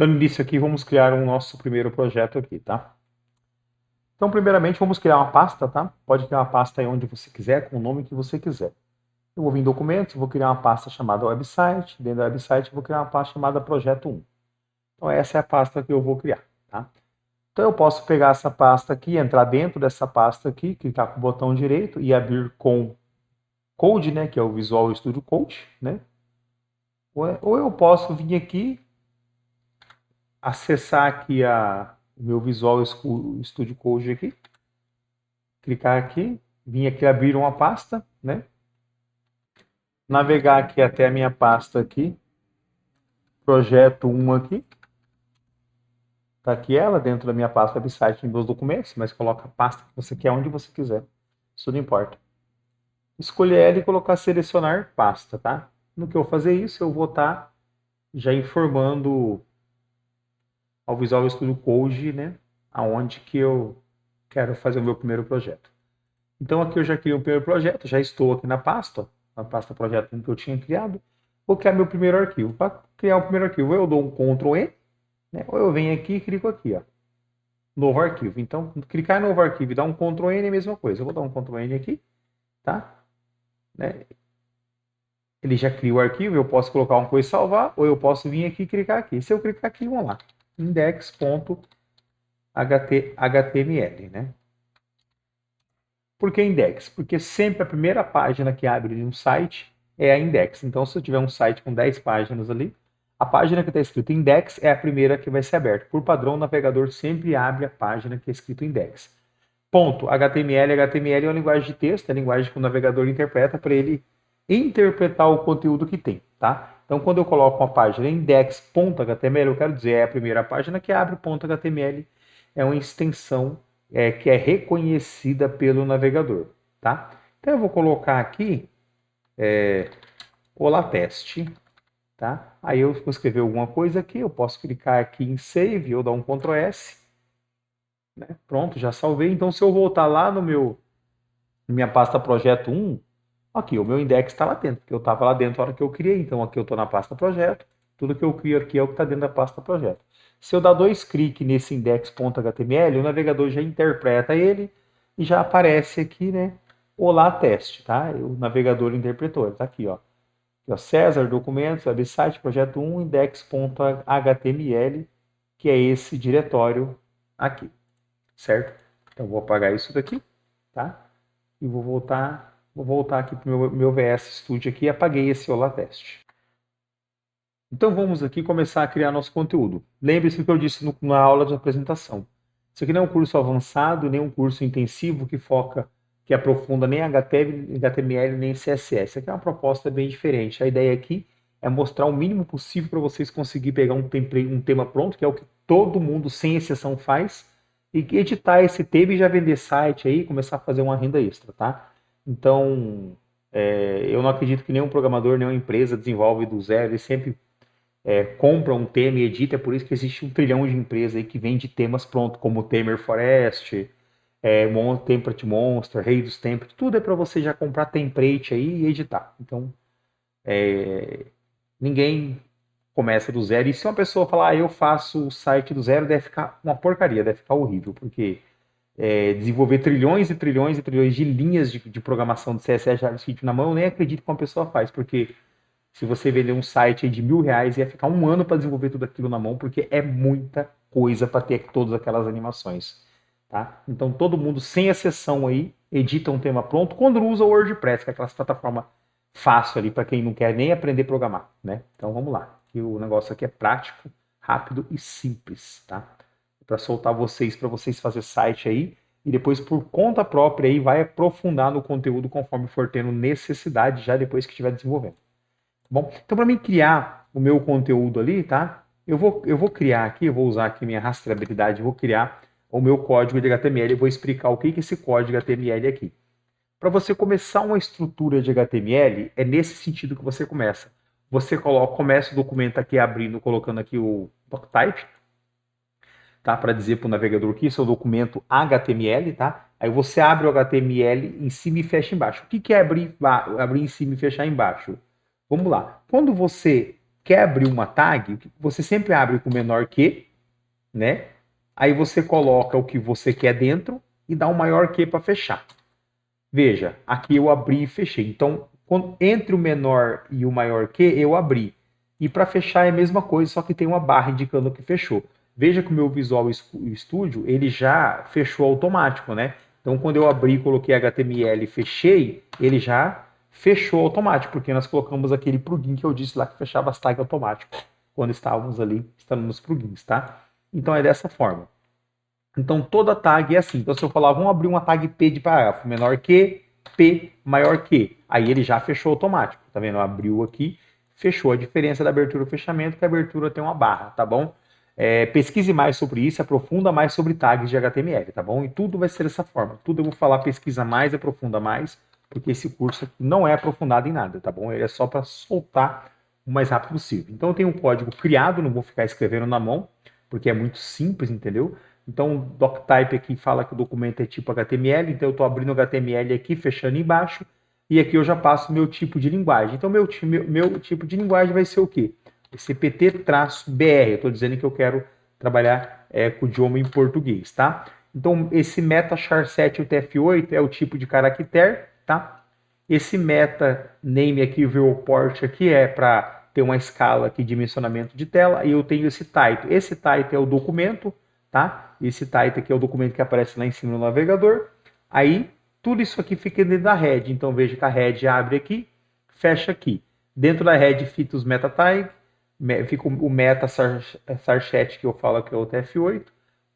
Dando início aqui, vamos criar um nosso primeiro projeto aqui, tá? Então, primeiramente, vamos criar uma pasta, tá? Pode criar uma pasta aí onde você quiser, com o nome que você quiser. Eu vou vir em documentos, vou criar uma pasta chamada website. Dentro da website, eu vou criar uma pasta chamada projeto 1. Então, essa é a pasta que eu vou criar, tá? Então, eu posso pegar essa pasta aqui, entrar dentro dessa pasta aqui, clicar com o botão direito e abrir com Code, né? Que é o Visual Studio Code, né? Ou eu posso vir aqui, acessar aqui o meu Visual Studio Code aqui, clicar aqui, vir aqui abrir uma pasta, né? Navegar aqui até a minha pasta aqui, projeto 1 aqui. Tá aqui ela dentro da minha pasta website em meus documentos, mas coloca a pasta que você quer onde você quiser. Isso não importa. Escolher ela e colocar selecionar pasta, tá? No que eu fazer isso, eu vou estar já informando ao Visual Studio Code, né? Aonde que eu quero fazer o meu primeiro projeto. Então aqui eu já criei o primeiro projeto, já estou aqui na pasta projeto 1 que eu tinha criado. Vou criar meu primeiro arquivo. Para criar o primeiro arquivo, eu dou um Ctrl N, né? Ou eu venho aqui e clico aqui, ó, novo arquivo. Então, clicar em novo arquivo e dar um Ctrl N é a mesma coisa. Eu vou dar um Ctrl N aqui, tá? Né? Ele já cria o arquivo, eu posso colocar uma coisa e salvar, ou eu posso vir aqui e clicar aqui. Se eu clicar aqui, vamos lá, index.html, né? Por que index? Porque sempre a primeira página que abre de um site é a index. Então, se eu tiver um site com 10 páginas ali, a página que está escrito index é a primeira que vai ser aberta. Por padrão, o navegador sempre abre a página que é escrito index. Ponto. HTML. HTML é uma linguagem de texto, é a linguagem que o navegador interpreta para ele interpretar o conteúdo que tem, tá? Então, quando eu coloco uma página index.html, eu quero dizer é a primeira página que abre, .html é uma extensão que é reconhecida pelo navegador, tá? Então, eu vou colocar aqui olá teste, tá? Aí eu vou escrever alguma coisa aqui, eu posso clicar aqui em Save ou dar um Ctrl S, né? Pronto, já salvei. Então, se eu voltar lá no minha pasta projeto 1, aqui, o meu index está lá dentro, porque eu estava lá dentro na hora que eu criei. Então, aqui eu estou na pasta projeto, tudo que eu crio aqui é o que está dentro da pasta projeto. Se eu dar dois cliques nesse index.html, o navegador já interpreta ele e já aparece aqui, né? Olá teste, tá? O navegador interpretou, ele está aqui, ó. Aqui, ó, César, documentos, website, projeto 1, index.html, que é esse diretório aqui, certo? Então, vou apagar isso daqui, tá? E vou voltar aqui para o meu VS Studio aqui e apaguei esse Olá Teste. Então vamos aqui começar a criar nosso conteúdo. Lembre-se do que eu disse na aula de apresentação. Isso aqui não é um curso avançado, nem um curso intensivo que foca, que aprofunda nem HTML, nem CSS. Isso aqui é uma proposta bem diferente. A ideia aqui é mostrar o mínimo possível para vocês conseguirem pegar um tema pronto, que é o que todo mundo, sem exceção, faz, e editar esse tema e já vender site aí, começar a fazer uma renda extra, tá? Então, eu não acredito que nenhum programador, nenhuma empresa desenvolve do zero, eles sempre compra um tema e edita, é por isso que existe 1 trilhão de empresas aí que vende temas prontos, como o Tamer Forest, Template Monster, Rei dos Templates, tudo é para você já comprar template aí e editar. Então, ninguém começa do zero, e se uma pessoa falar, eu faço o site do zero, deve ficar uma porcaria, deve ficar horrível, porque desenvolver trilhões e trilhões e trilhões de linhas de programação de CSS JavaScript na mão, eu nem acredito que uma pessoa faz, porque se você vender um site de R$ 1.000, ia ficar um ano para desenvolver tudo aquilo na mão, porque é muita coisa para ter todas aquelas animações. Tá? Então todo mundo, sem exceção aí, edita um tema pronto quando usa o WordPress, que é aquela plataforma fácil ali para quem não quer nem aprender a programar. Né? Então vamos lá, que o negócio aqui é prático, rápido e simples. Tá? Para soltar vocês, para vocês fazer site aí, e depois por conta própria aí vai aprofundar no conteúdo conforme for tendo necessidade já depois que estiver desenvolvendo. Bom, então para mim criar o meu conteúdo ali, tá? Eu vou criar aqui, eu vou usar aqui minha rastreabilidade, vou criar o meu código de HTML e vou explicar o que é esse código de HTML aqui. Para você começar uma estrutura de HTML, é nesse sentido que você começa. Você começa o documento aqui abrindo, colocando aqui o doctype, tá? Para dizer para o navegador que isso é o documento HTML, tá? Aí você abre o HTML em cima e fecha embaixo. O que é abrir em cima e fechar embaixo? Vamos lá. Quando você quer abrir uma tag, você sempre abre com menor que, né? Aí você coloca o que você quer dentro e dá um maior que para fechar. Veja, aqui eu abri e fechei. Então, entre o menor e o maior que, eu abri. E para fechar é a mesma coisa, só que tem uma barra indicando que fechou. Veja que o meu Visual Studio, ele já fechou automático, né? Então, quando eu abri, coloquei HTML e fechei, ele já fechou automático, porque nós colocamos aquele plugin que eu disse lá que fechava as tags automático, quando estávamos ali, estando nos plugins, tá? Então, é dessa forma. Então, toda tag é assim. Então, se eu falar, vamos abrir uma tag P de parágrafo, menor que, P maior que. Aí ele já fechou automático. Tá vendo? Abriu aqui, fechou. A diferença da abertura e fechamento é que a abertura tem uma barra, tá bom? Pesquise mais sobre isso, aprofunda mais sobre tags de HTML, tá bom? E tudo vai ser dessa forma. Tudo eu vou falar pesquisa mais, aprofunda mais, porque esse curso aqui não é aprofundado em nada, tá bom? Ele é só para soltar o mais rápido possível. Então, eu tenho um código criado, não vou ficar escrevendo na mão, porque é muito simples, entendeu? Então, o doctype aqui fala que o documento é tipo HTML, então eu estou abrindo o HTML aqui, fechando embaixo, e aqui eu já passo o meu tipo de linguagem. Então, meu tipo de linguagem vai ser o quê? Esse PT-BR, eu estou dizendo que eu quero trabalhar com o idioma em português, tá? Então, esse meta char7 UTF-8 é o tipo de caractere, tá? Esse meta name aqui, o viewport aqui, é para ter uma escala aqui de dimensionamento de tela, e eu tenho esse type. Esse type é o documento, tá? Esse type aqui é o documento que aparece lá em cima no navegador. Aí, tudo isso aqui fica dentro da head. Então, veja que a head abre aqui, fecha aqui. Dentro da head fica os meta tag, fica o meta char7 que eu falo que é o TF8,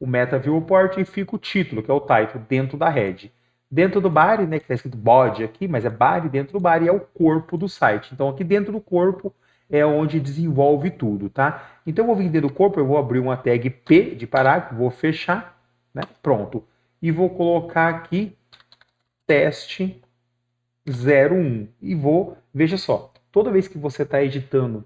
o meta viewport e fica o título, que é o title, dentro da head. Dentro do body, né, que está escrito body aqui, mas é body, dentro do body é o corpo do site. Então, aqui dentro do corpo é onde desenvolve tudo, tá? Então, eu vou vir dentro do corpo, eu vou abrir uma tag P de parágrafo, vou fechar, né? Pronto. E vou colocar aqui teste 01. E vou, veja só, toda vez que você está editando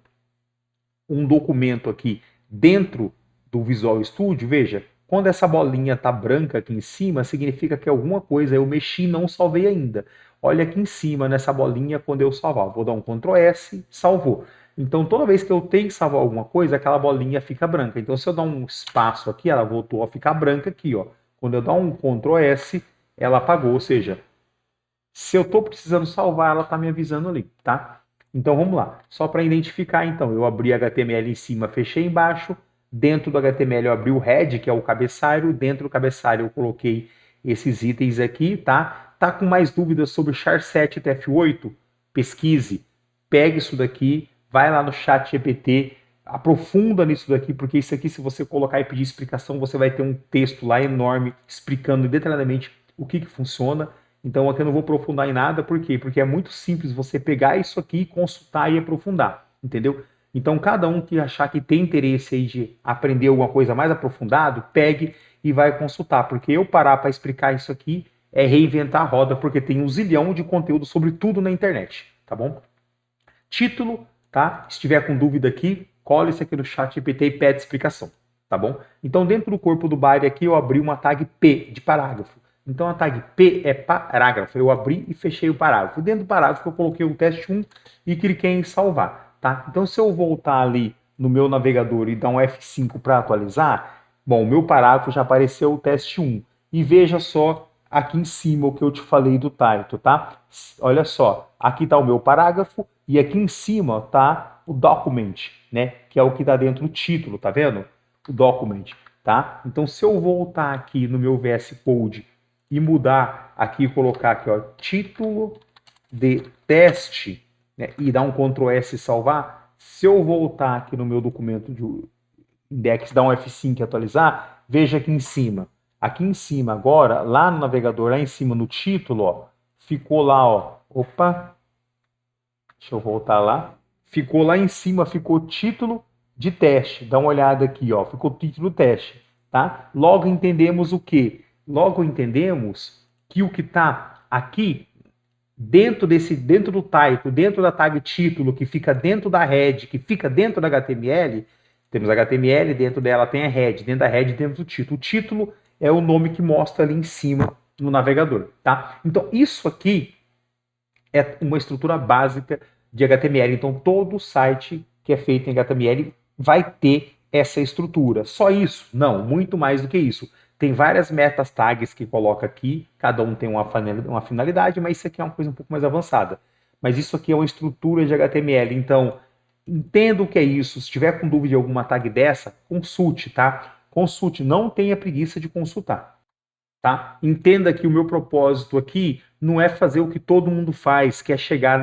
um documento aqui dentro do Visual Studio, veja, quando essa bolinha tá branca aqui em cima, significa que alguma coisa eu mexi e não salvei ainda. Olha aqui em cima, nessa bolinha, quando eu salvar. Vou dar um Ctrl S, salvou. Então, toda vez que eu tenho que salvar alguma coisa, aquela bolinha fica branca. Então, se eu dar um espaço aqui, ela voltou a ficar branca aqui, ó. Quando eu dar um Ctrl S, ela apagou. Ou seja, se eu estou precisando salvar, ela está me avisando ali, tá? Então, vamos lá. Só para identificar, então, eu abri HTML em cima, fechei embaixo. Dentro do HTML eu abri o head, que é o cabeçalho. Dentro do cabeçalho eu coloquei esses itens aqui, tá? Tá com mais dúvidas sobre char7 TF8? Pesquise. Pegue isso daqui, vai lá no chat GPT, aprofunda nisso daqui, porque isso aqui, se você colocar e pedir explicação, você vai ter um texto lá enorme explicando detalhadamente o que funciona. Então aqui eu não vou aprofundar em nada, por quê? Porque é muito simples você pegar isso aqui, consultar e aprofundar, entendeu? Então cada um que achar que tem interesse aí de aprender alguma coisa mais aprofundado, pegue e vai consultar, porque eu parar para explicar isso aqui é reinventar a roda, porque tem um zilhão de conteúdo sobre tudo na internet, tá bom? Título, tá? Se tiver com dúvida aqui, cola isso aqui no chat GPT e pede explicação, tá bom? Então dentro do corpo do body aqui eu abri uma tag P de parágrafo. Então a tag P é parágrafo. Eu abri e fechei o parágrafo. Dentro do parágrafo eu coloquei o teste 1 e cliquei em salvar, tá? Então se eu voltar ali no meu navegador e dar um F5 para atualizar, bom, o meu parágrafo já apareceu o teste 1. E veja só aqui em cima o que eu te falei do title, tá? Olha só, aqui está o meu parágrafo e aqui em cima tá o document, né? Que é o que está dentro do título, tá vendo? O document, tá? Então se eu voltar aqui no meu VS Code e mudar aqui e colocar aqui, ó, título de teste, né, e dar um Ctrl S e salvar, se eu voltar aqui no meu documento de index, dar um F5 e atualizar, veja aqui em cima. Aqui em cima agora, lá no navegador, lá em cima no título, ó, ficou lá, ó, opa, deixa eu voltar lá, ficou lá em cima, ficou título de teste, dá uma olhada aqui, ó, ficou título teste, tá? Logo entendemos o quê? Logo entendemos que o que está aqui dentro do title, dentro da tag título, que fica dentro da head, que fica dentro da HTML, temos HTML, dentro dela tem a head, dentro da head dentro do título. O título é o nome que mostra ali em cima no navegador, tá? Então isso aqui é uma estrutura básica de HTML. Então todo site que é feito em HTML, vai ter essa estrutura. Só isso? Não, muito mais do que isso. Tem várias metas tags que coloca aqui, cada um tem uma finalidade, mas isso aqui é uma coisa um pouco mais avançada. Mas isso aqui é uma estrutura de HTML, então entenda o que é isso. Se tiver com dúvida de alguma tag dessa, consulte, tá? Consulte, não tenha preguiça de consultar, tá? Entenda que o meu propósito aqui não é fazer o que todo mundo faz, que é chegar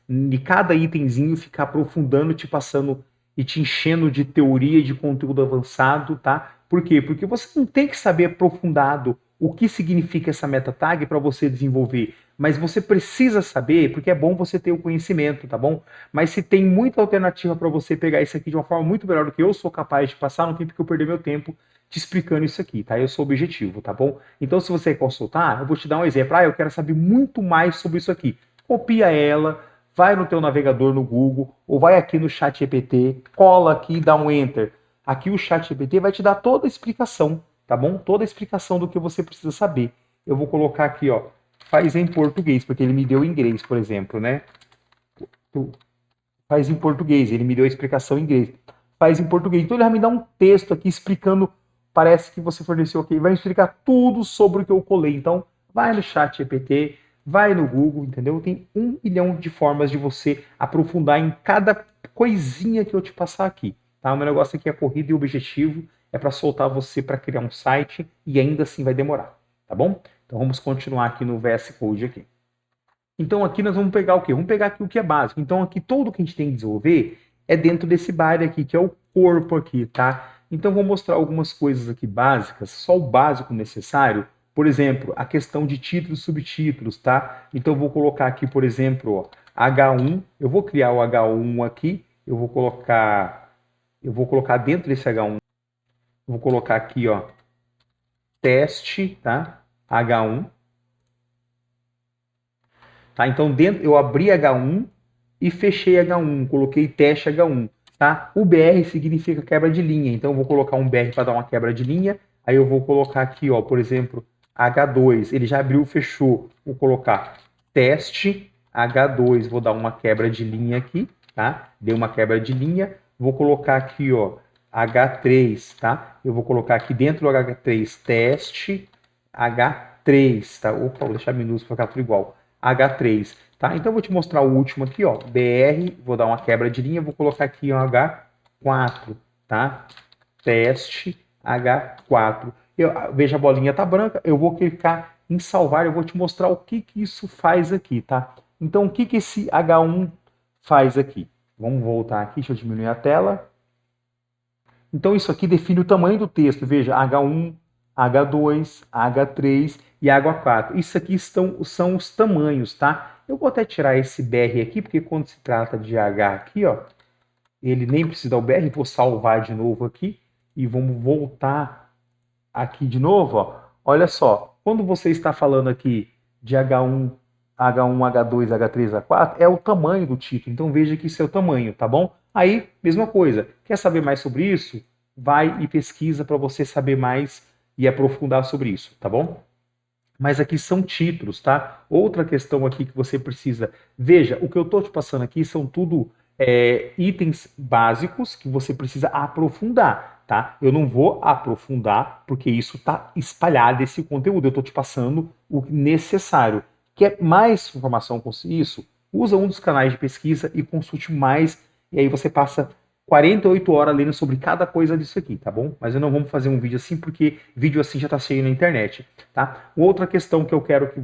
de cada itemzinho, ficar aprofundando, te passando e te enchendo de teoria, de conteúdo avançado, tá? Por quê? Porque você não tem que saber aprofundado o que significa essa meta tag para você desenvolver, mas você precisa saber, porque é bom você ter o conhecimento, tá bom? Mas se tem muita alternativa para você pegar isso aqui de uma forma muito melhor do que eu sou capaz de passar, não tem porque eu perder meu tempo te explicando isso aqui, tá? Eu sou objetivo, tá bom? Então, se você consultar, eu vou te dar um exemplo. Eu quero saber muito mais sobre isso aqui. Copia ela, vai no teu navegador no Google, ou vai aqui no ChatGPT, cola aqui e dá um Enter. Aqui o ChatGPT vai te dar toda a explicação, tá bom? Toda a explicação do que você precisa saber. Eu vou colocar aqui, ó, faz em português, porque ele me deu em inglês, por exemplo, né? Faz em português, ele me deu a explicação em inglês. Faz em português. Então ele vai me dar um texto aqui explicando, parece que você forneceu aqui, vai explicar tudo sobre o que eu colei. Então, vai no chat GPT, vai no Google, entendeu? Tem 1 milhão de formas de você aprofundar em cada coisinha que eu te passar aqui. Tá? O meu negócio aqui é corrida e objetivo, é para soltar você para criar um site e ainda assim vai demorar, tá bom? Então vamos continuar aqui no VS Code aqui. Então aqui nós vamos pegar o quê? Vamos pegar aqui o que é básico. Então aqui tudo que a gente tem que desenvolver é dentro desse body aqui, que é o corpo aqui, tá? Então vou mostrar algumas coisas aqui básicas, só o básico necessário. Por exemplo, a questão de títulos e subtítulos, tá? Então vou colocar aqui, por exemplo, ó, H1, eu vou criar o H1 aqui, eu vou colocar dentro desse H1, vou colocar aqui, ó, teste, tá? H1. Tá? Então, dentro, eu abri H1 e fechei H1, coloquei teste H1. Tá? O BR significa quebra de linha, então eu vou colocar um BR para dar uma quebra de linha. Aí eu vou colocar aqui, ó, por exemplo, H2, ele já abriu, fechou. Vou colocar teste H2, vou dar uma quebra de linha aqui, tá? Dei uma quebra de linha. Vou colocar aqui, ó, H3, tá? Eu vou colocar aqui dentro do H3 teste H3, tá? Opa, vou deixar minúsculo para ficar tudo igual. H3, tá? Então eu vou te mostrar o último aqui, ó, BR, vou dar uma quebra de linha, vou colocar aqui um H4, tá? Teste H4. Veja a bolinha tá branca, eu vou clicar em salvar, eu vou te mostrar o que isso faz aqui, tá? Então o que esse H1 faz aqui? Vamos voltar aqui, deixa eu diminuir a tela. Então isso aqui define o tamanho do texto, veja, H1, H2, H3 e H4. Isso aqui são os tamanhos, tá? Eu vou até tirar esse BR aqui, porque quando se trata de H aqui, ó, ele nem precisa do BR, vou salvar de novo aqui e vamos voltar aqui de novo, ó. Olha só, quando você está falando aqui de H1, H2, H3, H4, é o tamanho do título. Então veja que isso é o tamanho, tá bom? Aí, mesma coisa. Quer saber mais sobre isso? Vai e pesquisa para você saber mais e aprofundar sobre isso, tá bom? Mas aqui são títulos, tá? Outra questão aqui que você precisa. Veja, o que eu estou te passando aqui são tudo itens básicos que você precisa aprofundar, tá? Eu não vou aprofundar porque isso está espalhado esse conteúdo. Eu estou te passando o necessário. Quer mais informação com isso? Usa um dos canais de pesquisa e consulte mais. E aí você passa 48 horas lendo sobre cada coisa disso aqui, tá bom? Mas eu não vamos fazer um vídeo assim porque vídeo assim já está cheio na internet, tá? Outra questão que eu quero que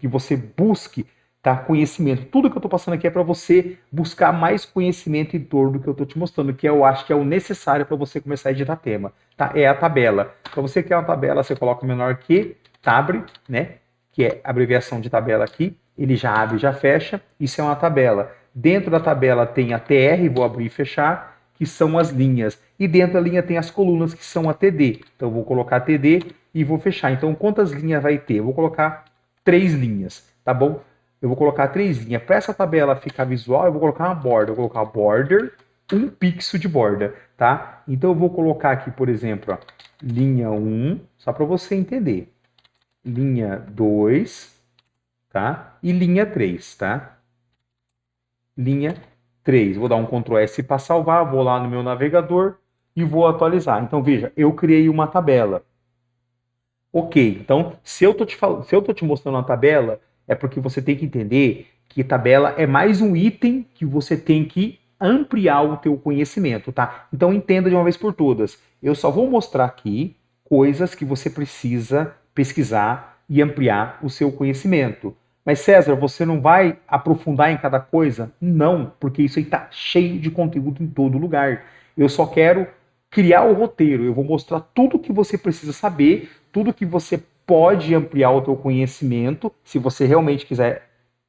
você busque, tá? Conhecimento. Tudo que eu estou passando aqui é para você buscar mais conhecimento em torno do que eu estou te mostrando, que eu acho que é o necessário para você começar a editar tema, tá? É a tabela. Para você criar uma tabela, você coloca menor que tabre, né? Que é a abreviação de tabela aqui. Ele já abre e já fecha. Isso é uma tabela. Dentro da tabela tem a TR, vou abrir e fechar, que são as linhas. E dentro da linha tem as colunas, que são a TD. Então, eu vou colocar TD e vou fechar. Então, quantas linhas vai ter? Eu vou colocar 3 linhas, tá bom? Eu vou colocar 3 linhas. Para essa tabela ficar visual, eu vou colocar uma borda. Eu vou colocar border, 1 pixel de borda, tá? Então, eu vou colocar aqui, por exemplo, ó, linha 1, só para você entender. Linha 2, tá? E linha 3, tá? Linha 3. Vou dar um Ctrl S para salvar, vou lá no meu navegador e vou atualizar. Então, veja, eu criei uma tabela. Ok, então, se eu tô te mostrando uma tabela, é porque você tem que entender que tabela é mais um item que você tem que ampliar o teu conhecimento, tá? Então, entenda de uma vez por todas. Eu só vou mostrar aqui coisas que você precisa pesquisar e ampliar o seu conhecimento. Mas, César, você não vai aprofundar em cada coisa? Não, porque isso aí tá cheio de conteúdo em todo lugar. Eu só quero criar o roteiro. Eu vou mostrar tudo que você precisa saber, tudo que você pode ampliar o teu conhecimento, se você realmente quiser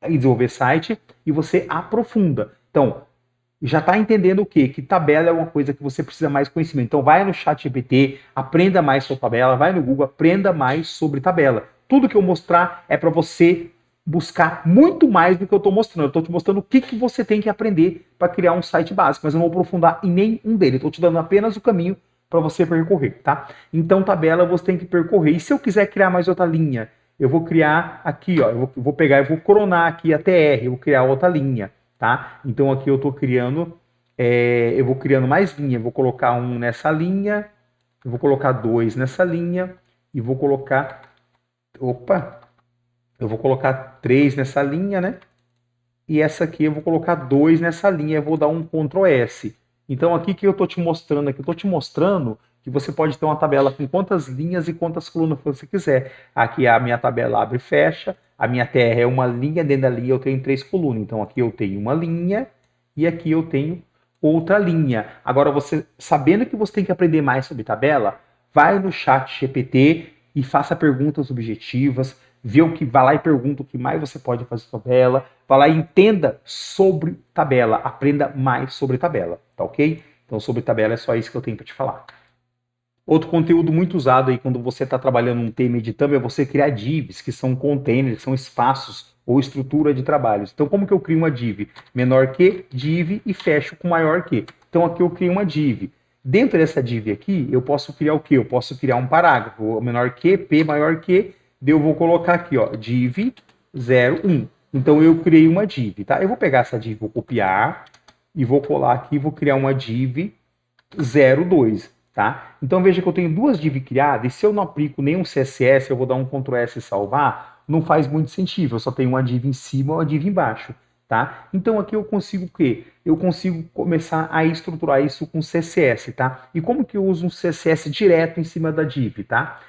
desenvolver site, e você aprofunda. Então, já está entendendo o quê? Que tabela é uma coisa que você precisa mais conhecimento. Então, vai no ChatGPT, aprenda mais sobre tabela, vai no Google, aprenda mais sobre tabela. Tudo que eu mostrar é para você buscar muito mais do que eu estou mostrando. Eu estou te mostrando o que você tem que aprender para criar um site básico, mas eu não vou aprofundar em nenhum deles. Estou te dando apenas o caminho para você percorrer, tá? Então, tabela você tem que percorrer. E se eu quiser criar mais outra linha, eu vou criar aqui, ó, eu vou pegar e vou coronar aqui a TR, eu vou criar outra linha, tá? Então, aqui eu estou criando, eu vou criando mais linha, eu vou colocar um nessa linha, eu vou colocar 2 nessa linha e vou colocar, eu vou colocar 3 nessa linha, né? E essa aqui eu vou colocar 2 nessa linha, eu vou dar um Ctrl S. Então aqui que eu estou te mostrando aqui, eu estou te mostrando que você pode ter uma tabela com quantas linhas e quantas colunas você quiser. Aqui a minha tabela abre e fecha, a minha terra é uma linha, dentro da linha eu tenho 3 colunas. Então aqui eu tenho uma linha e aqui eu tenho outra linha. Agora você, sabendo que você tem que aprender mais sobre tabela, vai no chat GPT e faça perguntas objetivas, vê o que, vai lá e pergunta o que mais você pode fazer sobre tabela, vai lá e entenda sobre tabela, aprenda mais sobre tabela, tá ok? Então sobre tabela é só isso que eu tenho para te falar. Outro conteúdo muito usado aí quando você está trabalhando um tema editando é você criar divs, que são containers, que são espaços ou estrutura de trabalhos. Então como que eu crio uma div? Menor que, div e fecho com maior que. Então aqui eu crio uma div. Dentro dessa div aqui, eu posso criar o quê? Eu posso criar um parágrafo, menor que, p maior que, eu vou colocar aqui, ó, div 01. Então eu criei uma div, tá? Eu vou pegar essa div, vou copiar e vou colar aqui, vou criar uma div 02, tá? Então veja que eu tenho duas divs criadas e se eu não aplico nenhum CSS, eu vou dar um Ctrl S e salvar, não faz muito sentido. Eu só tenho uma div em cima e uma div embaixo, tá? Então aqui eu consigo o quê? Eu consigo começar a estruturar isso com CSS, tá? E como que eu uso um CSS direto em cima da div, tá?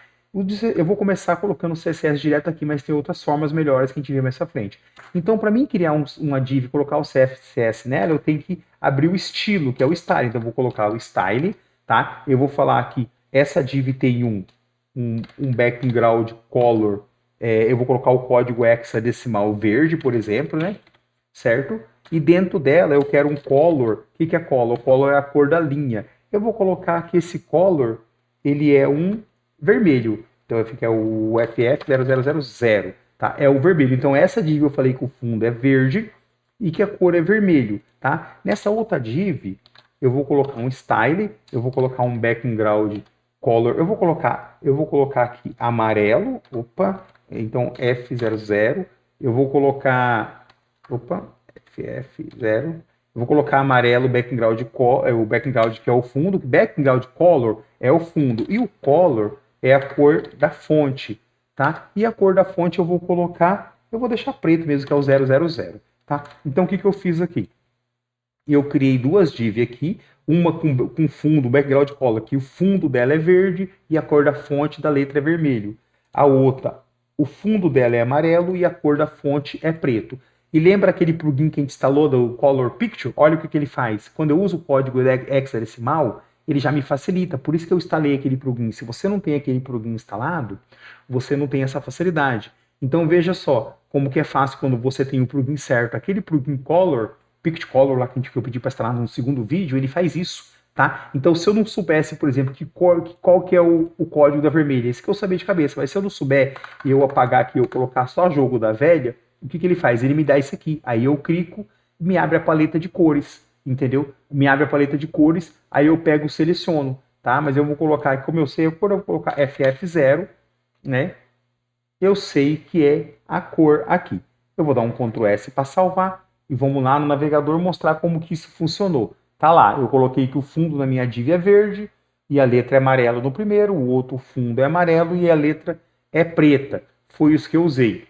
Eu vou começar colocando o CSS direto aqui, mas tem outras formas melhores que a gente vê mais pra frente. Então, para mim criar uma div e colocar o CSS nela, eu tenho que abrir o estilo, que é o style. Então, eu vou colocar o style, tá? Eu vou falar que essa div tem um background color. Eu vou colocar o código hexadecimal verde, por exemplo, né? Certo? E dentro dela eu quero um color. O que é color? O color é a cor da linha. Eu vou colocar que esse color, ele é um vermelho. Então fica o FF0000, tá? É o vermelho. Então essa div eu falei que o fundo é verde e que a cor é vermelho, tá? Nessa outra div eu vou colocar um style, eu vou colocar um background color, eu vou colocar aqui amarelo, então F00, eu vou colocar, FF0, eu vou colocar amarelo o background que é o fundo, background color é o fundo e o color é a cor da fonte, tá? E a cor da fonte eu vou deixar preto mesmo, que é o 000, tá? Então o que eu fiz aqui? Eu criei duas divs aqui, uma com fundo, background color, que o fundo dela é verde e a cor da fonte da letra é vermelho. A outra, o fundo dela é amarelo e a cor da fonte é preto. E lembra aquele plugin que a gente instalou do Color Picture? Olha o que ele faz. Quando eu uso o código hexadecimal, ele já me facilita. Por isso que eu instalei aquele plugin. Se você não tem aquele plugin instalado, você não tem essa facilidade. Então veja só como que é fácil quando você tem o plugin certo. Aquele plugin Color, Picture Color lá que eu pedi para instalar no segundo vídeo, ele faz isso. Tá? Então, se eu não soubesse, por exemplo, qual que é o código da vermelha, esse que eu sabia de cabeça, mas se eu não souber e eu apagar aqui, eu colocar só jogo da velha, o que ele faz? Ele me dá isso aqui. Aí eu clico, me abre a paleta de cores, entendeu? Me abre a paleta de cores, aí eu pego e seleciono, tá? Mas eu vou colocar, como eu sei, eu vou colocar FF0, né? Eu sei que é a cor aqui. Eu vou dar um Ctrl S para salvar e vamos lá no navegador mostrar como que isso funcionou. Tá lá, eu coloquei que o fundo na minha div é verde e a letra é amarela no primeiro, o outro fundo é amarelo e a letra é preta. Foi isso que eu usei.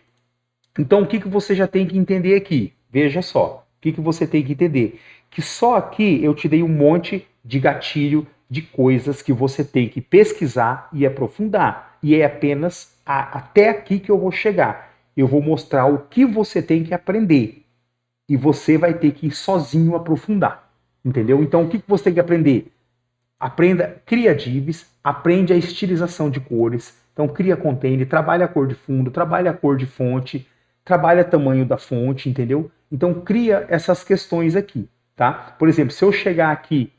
Então, o que você já tem que entender aqui? Veja só, o que você tem que entender? Que só aqui eu te dei um monte de gatilho de coisas que você tem que pesquisar e aprofundar. E é apenas até aqui que eu vou chegar. Eu vou mostrar o que você tem que aprender. E você vai ter que ir sozinho aprofundar. Entendeu? Então, o que você tem que aprender? Aprenda, cria divs, aprende a estilização de cores. Então, cria container, trabalha a cor de fundo, trabalha a cor de fonte, trabalha o tamanho da fonte, entendeu? Então, cria essas questões aqui, tá? Por exemplo, se eu chegar aqui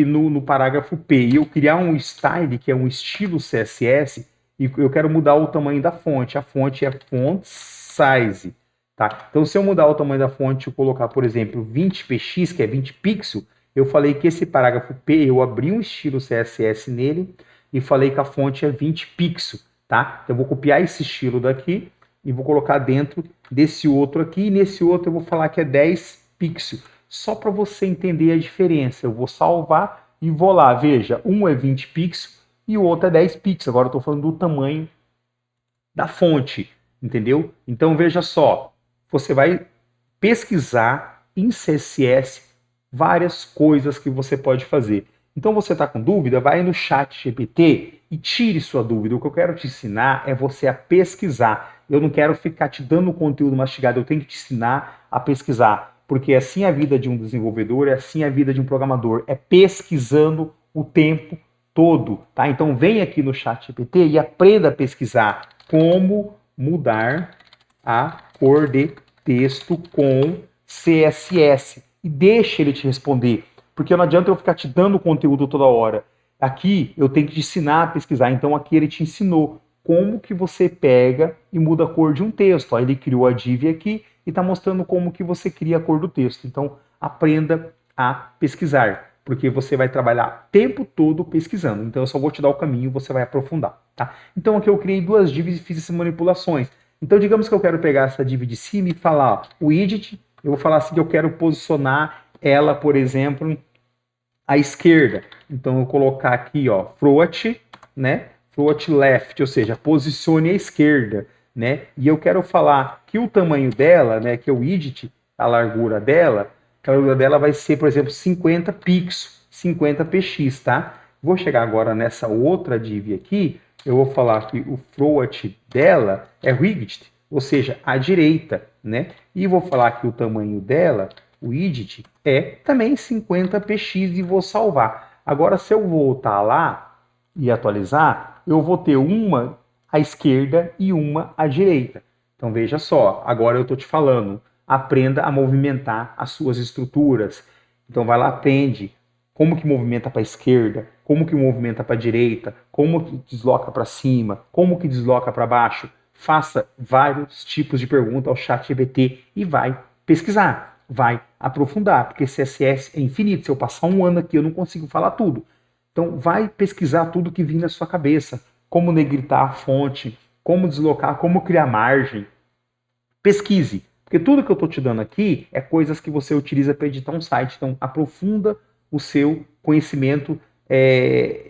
no parágrafo P e eu criar um style, que é um estilo CSS, e eu quero mudar o tamanho da fonte. A fonte é font size, tá? Então, se eu mudar o tamanho da fonte e colocar, por exemplo, 20px, que é 20 pixels, eu falei que esse parágrafo P, eu abri um estilo CSS nele e falei que a fonte é 20 pixels, tá? Então, eu vou copiar esse estilo daqui e vou colocar dentro desse outro aqui. E nesse outro eu vou falar que é 10 pixels. Só para você entender a diferença. Eu vou salvar e vou lá. Veja, um é 20 pixels e o outro é 10 pixels. Agora eu estou falando do tamanho da fonte, entendeu? Então, veja só. Você vai pesquisar em CSS várias coisas que você pode fazer. Então, você está com dúvida? Vai no ChatGPT e tire sua dúvida. O que eu quero te ensinar é você a pesquisar. Eu não quero ficar te dando conteúdo mastigado, eu tenho que te ensinar a pesquisar. Porque assim é a vida de um desenvolvedor, é assim a vida de um programador. É pesquisando o tempo todo, tá? Então vem aqui no ChatGPT e aprenda a pesquisar como mudar a cor de texto com CSS. E deixa ele te responder, porque não adianta eu ficar te dando conteúdo toda hora. Aqui eu tenho que te ensinar a pesquisar, então aqui ele te ensinou como que você pega e muda a cor de um texto. Ó, ele criou a div aqui e está mostrando como que você cria a cor do texto. Então aprenda a pesquisar, porque você vai trabalhar o tempo todo pesquisando. Então eu só vou te dar o caminho e você vai aprofundar. Tá? Então aqui eu criei duas divs e fiz essas manipulações. Então digamos que eu quero pegar essa div de cima e falar, ó, o widget, eu vou falar assim que eu quero posicionar ela, por exemplo, à esquerda. Então eu vou colocar aqui, ó, float, né? Float left, ou seja, posicione à esquerda, né? E eu quero falar que o tamanho dela, né, que é o widget, a largura dela vai ser, por exemplo, 50 pixels, 50 px, tá? Vou chegar agora nessa outra div aqui, eu vou falar que o float dela é widget, ou seja, à direita, né? E vou falar que o tamanho dela, o widget, é também 50px e vou salvar. Agora, se eu voltar lá e atualizar, eu vou ter uma à esquerda e uma à direita. Então veja só, agora eu estou te falando, aprenda a movimentar as suas estruturas. Então vai lá, aprende como que movimenta para a esquerda, como que movimenta para a direita, como que desloca para cima, como que desloca para baixo. Faça vários tipos de pergunta ao ChatGPT e vai pesquisar, vai aprofundar, porque CSS é infinito. Se eu passar um ano aqui, eu não consigo falar tudo. Então, vai pesquisar tudo que vir na sua cabeça. Como negritar a fonte, como deslocar, como criar margem. Pesquise, porque tudo que eu estou te dando aqui é coisas que você utiliza para editar um site. Então, aprofunda o seu conhecimento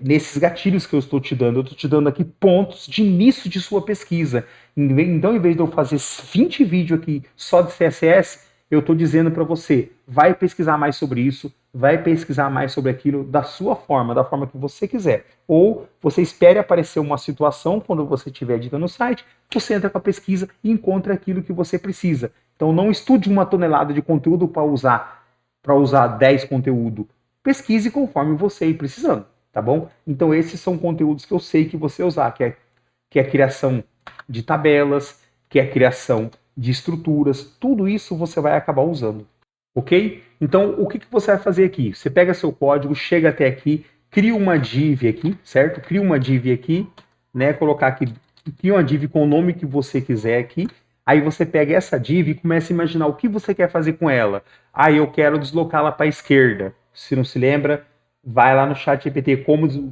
nesses gatilhos que eu estou te dando. Eu estou te dando aqui pontos de início de sua pesquisa. Então, em vez de eu fazer 20 vídeos aqui só de CSS, eu estou dizendo para você, vai pesquisar mais sobre isso, vai pesquisar mais sobre aquilo da sua forma, da forma que você quiser. Ou você espere aparecer uma situação quando você estiver editando o site, você entra com a pesquisa e encontra aquilo que você precisa. Então não estude uma tonelada de conteúdo para usar 10 conteúdo. Pesquise conforme você ir precisando, tá bom? Então esses são conteúdos que eu sei que você usar, que é a criação de tabelas, que é a criação de estruturas, tudo isso você vai acabar usando, ok? Então, o que você vai fazer aqui? Você pega seu código, chega até aqui, cria uma div aqui, certo? Cria uma div aqui, né? Colocar aqui, cria uma div com o nome que você quiser aqui. Aí você pega essa div e começa a imaginar o que você quer fazer com ela. Ah, eu quero deslocá-la para a esquerda. Se não se lembra, vai lá no ChatGPT,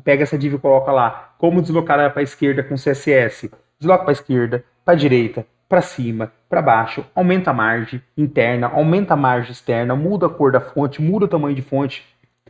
pega essa div e coloca lá, como deslocar ela para a esquerda com CSS. Desloca para a esquerda, para a direita, para cima, para baixo, aumenta a margem interna, aumenta a margem externa, muda a cor da fonte, muda o tamanho de fonte.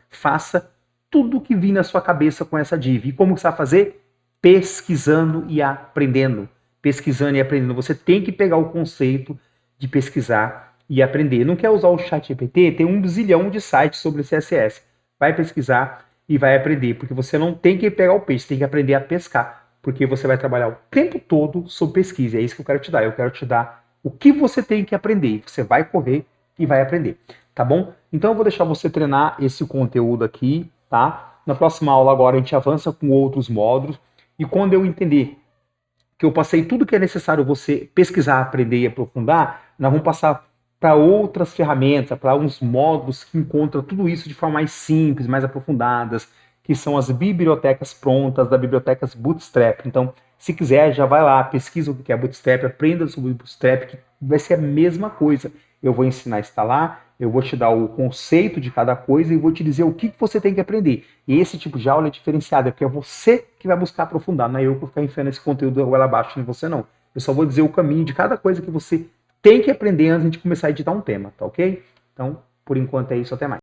Faça tudo o que vir na sua cabeça com essa div. E como você vai fazer? Pesquisando e aprendendo. Pesquisando e aprendendo. Você tem que pegar o conceito de pesquisar e aprender. Não quer usar o ChatGPT? Tem 1 zilhão de sites sobre CSS. Vai pesquisar e vai aprender, porque você não tem que pegar o peixe, tem que aprender a pescar, porque você vai trabalhar o tempo todo sobre pesquisa. É isso que eu quero te dar. Eu quero te dar o que você tem que aprender. Você vai correr e vai aprender, tá bom? Então eu vou deixar você treinar esse conteúdo aqui, tá? Na próxima aula agora a gente avança com outros módulos, e quando eu entender que eu passei tudo que é necessário você pesquisar, aprender e aprofundar, nós vamos passar para outras ferramentas, para uns módulos que encontram tudo isso de forma mais simples, mais aprofundadas, que são as bibliotecas prontas, da bibliotecas Bootstrap. Então, se quiser, já vai lá, pesquisa o que é Bootstrap, aprenda sobre Bootstrap, que vai ser a mesma coisa. Eu vou ensinar a instalar, eu vou te dar o conceito de cada coisa e vou te dizer o que você tem que aprender. E esse tipo de aula é diferenciada, porque é você que vai buscar aprofundar, não é eu que vou ficar enfiando esse conteúdo goela abaixo em você, não. Eu só vou dizer o caminho de cada coisa que você tem que aprender antes de começar a editar um tema, tá ok? Então, por enquanto é isso, até mais.